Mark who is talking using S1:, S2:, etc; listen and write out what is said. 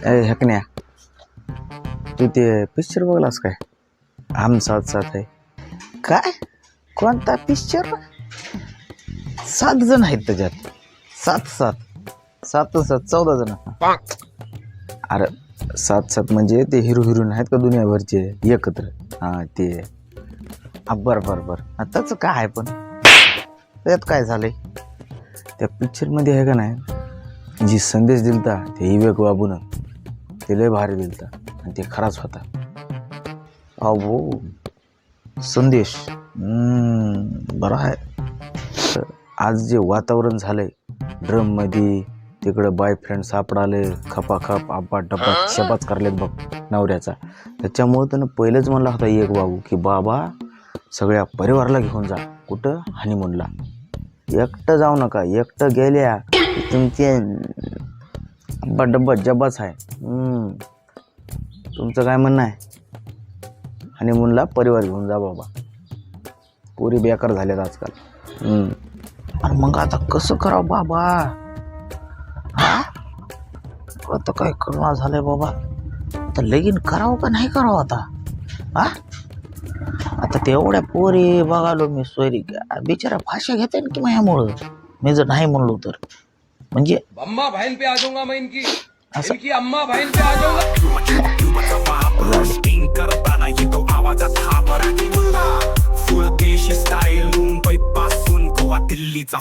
S1: हकण्या तू ते पिक्चर बघलास काय? हम साथ साथ है. काय कोणता पिक्चर? 7 जण आहेत त्याच्यात. 14 जण. अरे 7 म्हणजे ते हिरो हिरोईन आहेत का दुनियाभरचे एकत्र. हा ते बर त्याचं काय आहे पण त्यात काय झालंय त्या पिक्चर मध्ये आहे का नाही जी संदेश दिलता ते विवेक बाबून ते लय भारी दिलता आणि ते खराच होता. अहो संदेश बरा आहे. आज जे वातावरण झालंय ड्रम मध्ये तिकडं बॉयफ्रेंड सापडाले खपाखप आब्बा डब्बा शबाच करलेत बघ नवऱ्याचा. त्याच्यामुळे त्यानं पहिलेच म्हणला होता एक बाबू की बाबा सगळ्या परिवाराला घेऊन जा. कुठं? हनीमूनला. एकटं जाऊ नका. एकटं गेल्या तुमचे आब्बा डब्बा जब्बाच आहे. तुमचं काय म्हणणं आहे? हनीमूनला परिवार घेऊन जा बाबा. पुरी बेकार झाल्यात आजकाल. आणि मग आता कसं करावं बाबा? आता काय करणं झालंय बाबा. आता लगीन करावं का नाही करावं आता? आता ते एवढ्या पोरी बघालो मी सोयरी बिचारा फाशा घेते की माझ्यामुळं मी जर नाही म्हणलो तर. म्हणजे
S2: अम्मा बहन पे आ जाऊंगा मैं इनकी अम्मा बहन पे आ जाऊंगा.